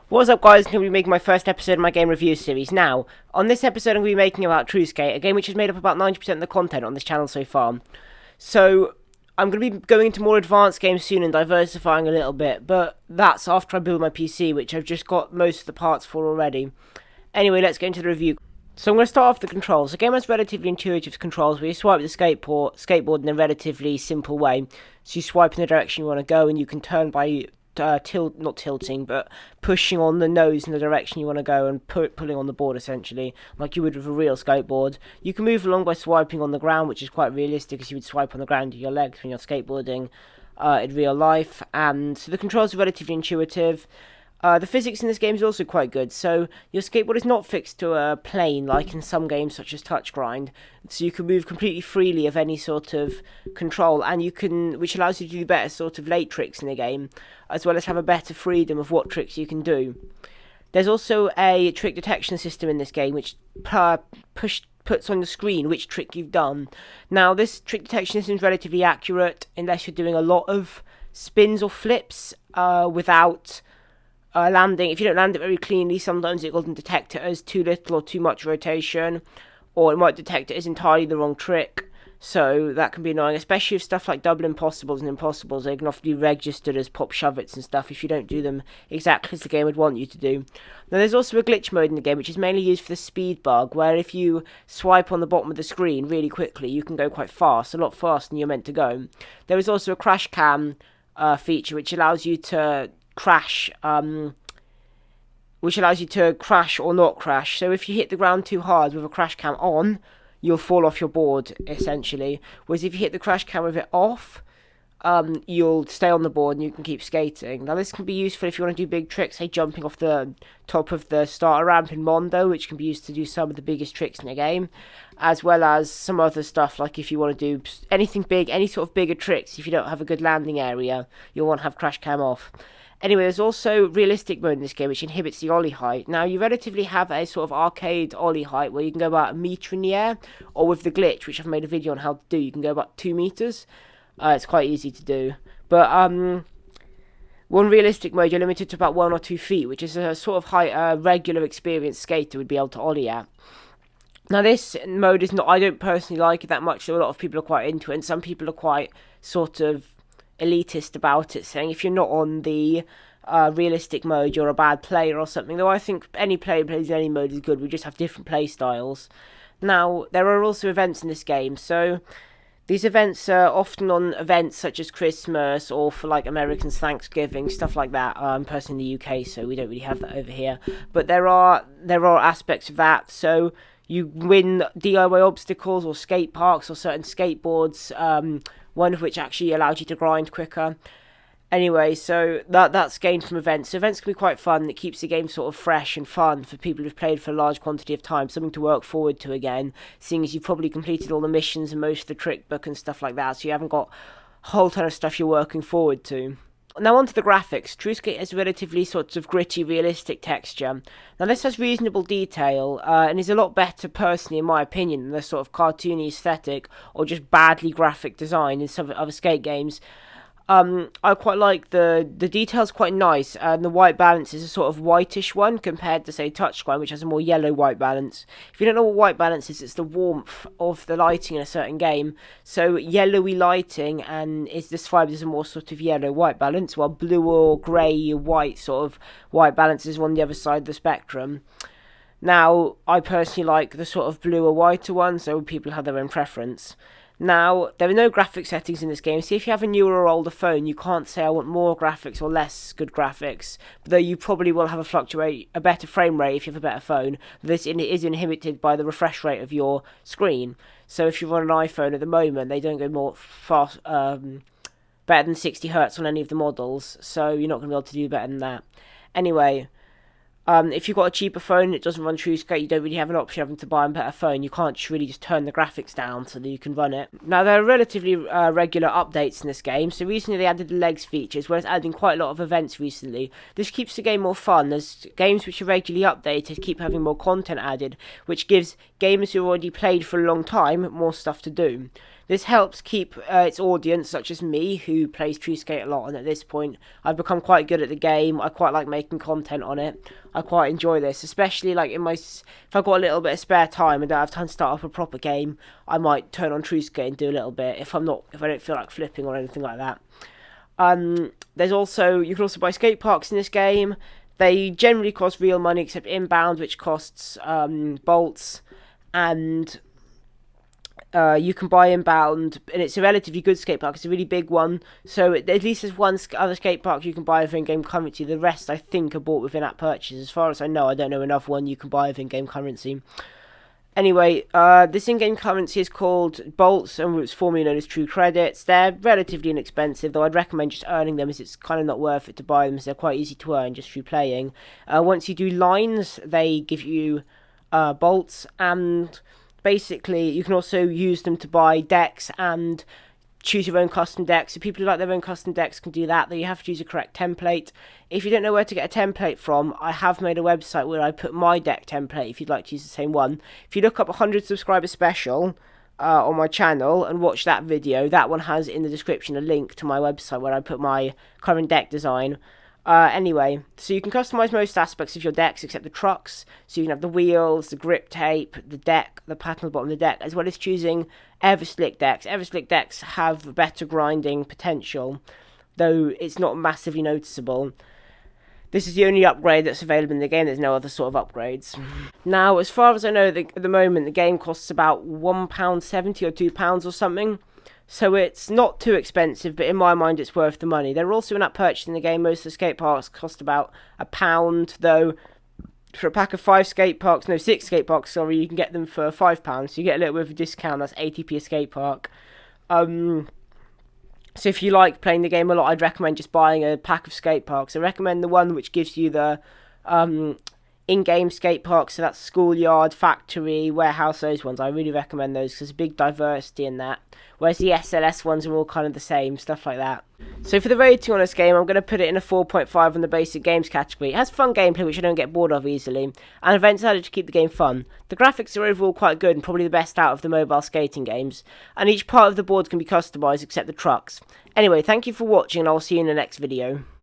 What's up, guys? I'm going to be making my first episode of my game review series. Now, on this episode I'm going to be making about True Skate, a game which has made up about 90% of the content on this channel so far. So, I'm going to be going into more advanced games soon and diversifying a little bit, but that's after I build my PC, which I've just got most of the parts for already. Anyway, let's get into the review. So I'm going to start off the controls. The game has relatively intuitive controls where you swipe the skateboard in a relatively simple way. So you swipe in the direction you want to go and you can turn by not tilting, but pushing on the nose in the direction you want to go and pulling on the board essentially, like you would with a real skateboard. You can move along by swiping on the ground, which is quite realistic as you would swipe on the ground with your legs when you're skateboarding in real life. And so the controls are relatively intuitive. The physics in this game is also quite good, so your skateboard is not fixed to a plane like in some games such as Touch Grind, so you can move completely freely of any sort of control, and which allows you to do better sort of late tricks in the game, as well as have a better freedom of what tricks you can do. There's also a trick detection system in this game, which puts on the screen which trick you've done. Now, this trick detection system is relatively accurate, unless you're doing a lot of spins or flips without landing. If you don't land it very cleanly, sometimes it will detect it as too little or too much rotation, or it might detect it as entirely the wrong trick, so that can be annoying, especially with stuff like double impossibles and impossibles. They can often be registered as pop shove-its and stuff if you don't do them exactly as the game would want you to do. Now, there's also a glitch mode in the game, which is mainly used for the speed bug, where if you swipe on the bottom of the screen really quickly, you can go quite fast, a lot faster than you're meant to go. There is also a crash cam feature, which allows you to crash or not crash. So if you hit the ground too hard with a crash cam on, you'll fall off your board essentially, whereas if you hit the crash cam with it off, you'll stay on the board and you can keep skating. Now, this can be useful if you want to do big tricks, say jumping off the top of the starter ramp in Mondo, which can be used to do some of the biggest tricks in the game, as well as some other stuff, like if you want to do anything big, any sort of bigger tricks. If you don't have a good landing area, you'll want to have crash cam off. Anyway, there's also realistic mode in this game, which inhibits the ollie height. Now, you relatively have a sort of arcade ollie height where you can go about 1 meter in the air, or with the glitch, which I've made a video on how to do, you can go about 2 meters. It's quite easy to do. But one realistic mode, you're limited to about 1 or 2 feet, which is a sort of height a regular experienced skater would be able to ollie at. Now, this mode is not, I don't personally like it that much, so a lot of people are quite into it, and some people are quite sort of elitist about it, saying if you're not on the realistic mode, you're a bad player or something. Though I think any player who plays any mode is good. We just have different play styles. Now, there are also events in this game, so these events are often on events such as Christmas or for like Americans Thanksgiving, stuff like that. I'm personally in the UK, so we don't really have that over here. But there are aspects of that. So you win DIY obstacles or skate parks or certain skateboards. One of which actually allows you to grind quicker. Anyway, so that's gained from events. So events can be quite fun. It keeps the game sort of fresh and fun for people who've played for a large quantity of time. Something to work forward to again, seeing as you've probably completed all the missions and most of the trick book and stuff like that. So you haven't got a whole ton of stuff you're working forward to. Now, on to the graphics. True Skate has relatively sort of gritty, realistic texture. Now, this has reasonable detail and is a lot better, personally, in my opinion, than the sort of cartoony aesthetic or just badly graphic design in some other skate games. I quite like the detail's quite nice, and the white balance is a sort of whitish one compared to, say, Touchscreen, which has a more yellow white balance. If you don't know what white balance is, it's the warmth of the lighting in a certain game. So yellowy lighting and is described as a more sort of yellow white balance, while blue or grey white sort of white balance is on the other side of the spectrum. Now, I personally like the sort of blue or whiter one, so people have their own preference. Now, there are no graphic settings in this game, so if you have a newer or older phone, you can't say I want more graphics or less good graphics, though you probably will have a better frame rate if you have a better phone. This is inhibited by the refresh rate of your screen, so if you run an iPhone at the moment, they don't go more fast, better than 60 Hz on any of the models, so you're not going to be able to do better than that. Anyway, if you've got a cheaper phone that doesn't run True Skate, you don't really have an option of having to buy a better phone. You can't just turn the graphics down so that you can run it. Now, there are relatively regular updates in this game. So recently they added the legs feature, as well as adding quite a lot of events recently. This keeps the game more fun, as games which are regularly updated keep having more content added, which gives gamers who already played for a long time more stuff to do. This helps keep its audience, such as me, who plays True Skate a lot, and at this point I've become quite good at the game. I quite like making content on it. I quite enjoy this, especially like if I've got a little bit of spare time and don't have time to start up a proper game, I might turn on True Skate and do a little bit if I don't feel like flipping or anything like that. There's also, you can also buy skate parks in this game. They generally cost real money, except Inbound, which costs bolts, and you can buy Inbound, and it's a relatively good skate park. It's a really big one, so at least there's one other skate park you can buy with in-game currency. The rest, I think, are bought with in-app purchases. As far as I know, I don't know another one you can buy with in-game currency. Anyway, this in-game currency is called bolts, and it's formerly known as true credits. They're relatively inexpensive, though I'd recommend just earning them, as it's kind of not worth it to buy them, as they're quite easy to earn just through playing. Once you do lines, they give you bolts, and basically you can also use them to buy decks and choose your own custom decks. So people who like their own custom decks can do that, though you have to use a correct template. If you don't know where to get a template from, I have made a website where I put my deck template if you'd like to use the same one. If you look up 100 subscriber special on my channel and watch that video, that one has in the description a link to my website where I put my current deck design. Anyway, so you can customize most aspects of your decks except the trucks. So you can have the wheels, the grip tape, the deck, the pattern on the bottom of the deck, as well as choosing Everslick decks. Everslick decks have better grinding potential, though it's not massively noticeable. This is the only upgrade that's available in the game. There's no other sort of upgrades. Now, as far as I know, at the moment, the game costs about £1.70 or £2 or something. So it's not too expensive, but in my mind it's worth the money. There are also in-app purchases in the game. Most of the skate parks cost about £1, though for a pack of 6 skate parks, you can get them for £5. So you get a little bit of a discount. That's 80p a skate park. So if you like playing the game a lot, I'd recommend just buying a pack of skate parks. I recommend the one which gives you the in-game skate parks, so that's schoolyard, factory, warehouse, those ones. I really recommend those because there's a big diversity in that, whereas the SLS ones are all kind of the same, stuff like that. So for the rating on this game, I'm going to put it in a 4.5 on the basic games category. It has fun gameplay, which I don't get bored of easily, and events added to keep the game fun. The graphics are overall quite good and probably the best out of the mobile skating games, and each part of the board can be customised except the trucks. Anyway, thank you for watching, and I'll see you in the next video.